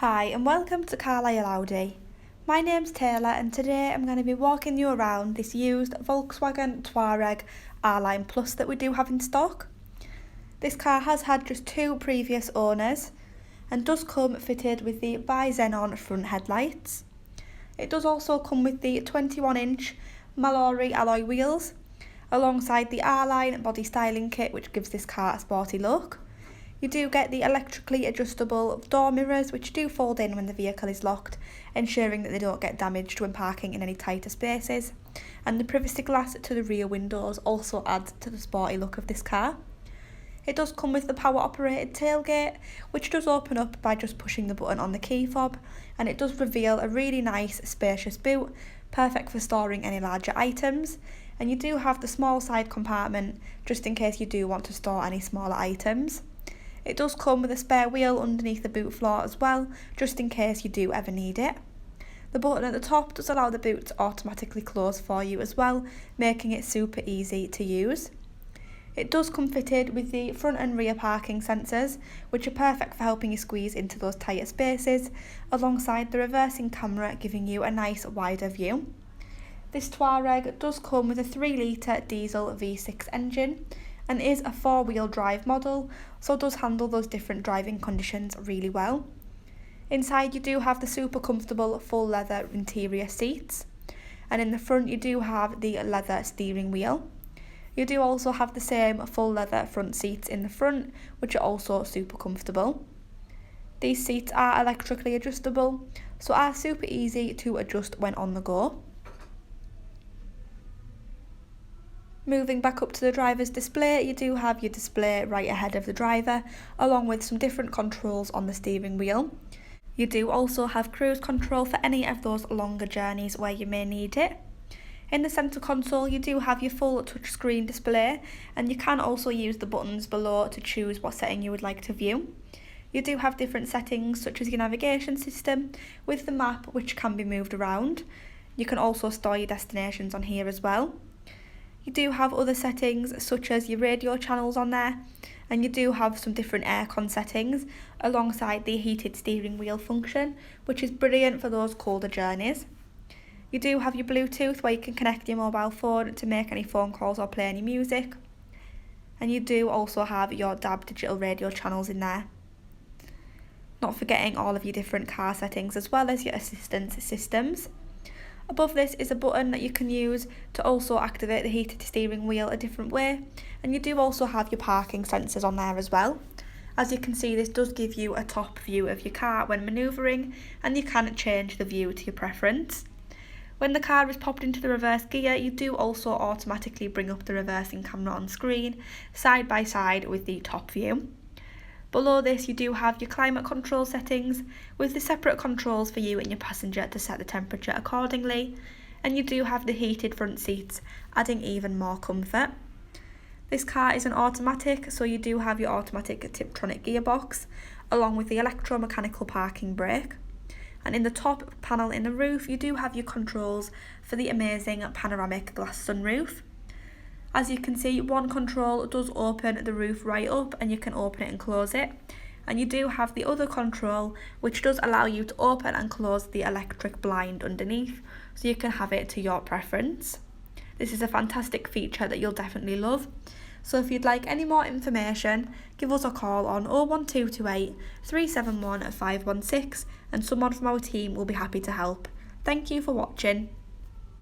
Hi and welcome to Carlisle Audi. My name's Taylor and today I'm going to be walking you around this used Volkswagen Touareg R-Line Plus that we do have in stock. This car has had just two previous owners and does come fitted with the bi-xenon front headlights. It does also come with the 21-inch Mallory alloy wheels alongside the R-Line body styling kit, which gives this car a sporty look. You do get the electrically adjustable door mirrors, which do fold in when the vehicle is locked, ensuring that they don't get damaged when parking in any tighter spaces. And the privacy glass to the rear windows also adds to the sporty look of this car. It does come with the power operated tailgate, which does open up by just pushing the button on the key fob, and it does reveal a really nice spacious boot, perfect for storing any larger items. And you do have the small side compartment just in case you do want to store any smaller items. It does come with a spare wheel underneath the boot floor as well, just in case you do ever need it. The button at the top does allow the boot to automatically close for you as well, making it super easy to use. It does come fitted with the front and rear parking sensors, which are perfect for helping you squeeze into those tighter spaces, alongside the reversing camera giving you a nice wider view. This Touareg does come with a 3-litre diesel V6 engine, and is a 4-wheel drive model, so does handle those different driving conditions really well. Inside you do have the super comfortable full leather interior seats, and in the front you do have the leather steering wheel. You do also have the same full leather front seats in the front, which are also super comfortable. These seats are electrically adjustable, so are super easy to adjust when on the go. Moving back up to the driver's display, you do have your display right ahead of the driver, along with some different controls on the steering wheel. You do also have cruise control for any of those longer journeys where you may need it. In the centre console you do have your full touchscreen display, and you can also use the buttons below to choose what setting you would like to view. You do have different settings such as your navigation system with the map, which can be moved around. You can also store your destinations on here as well. You do have other settings such as your radio channels on there, and you do have some different aircon settings alongside the heated steering wheel function, which is brilliant for those colder journeys. You do have your Bluetooth where you can connect your mobile phone to make any phone calls or play any music, and you do also have your DAB digital radio channels in there. Not forgetting all of your different car settings as well as your assistance systems. Above this is a button that you can use to also activate the heated steering wheel a different way, and you do also have your parking sensors on there as well. As you can see, this does give you a top view of your car when manoeuvring, and you can change the view to your preference. When the car is popped into the reverse gear, you do also automatically bring up the reversing camera on screen, side by side with the top view. Below this you do have your climate control settings with the separate controls for you and your passenger to set the temperature accordingly, and you do have the heated front seats, adding even more comfort. This car is an automatic, so you do have your automatic Tiptronic gearbox along with the electromechanical parking brake, and in the top panel in the roof you do have your controls for the amazing panoramic glass sunroof. As you can see, one control does open the roof right up and you can open it and close it, and you do have the other control which does allow you to open and close the electric blind underneath, so you can have it to your preference. This is a fantastic feature that you'll definitely love. So if you'd like any more information, give us a call on 01228 371 516 and someone from our team will be happy to help. Thank you for watching.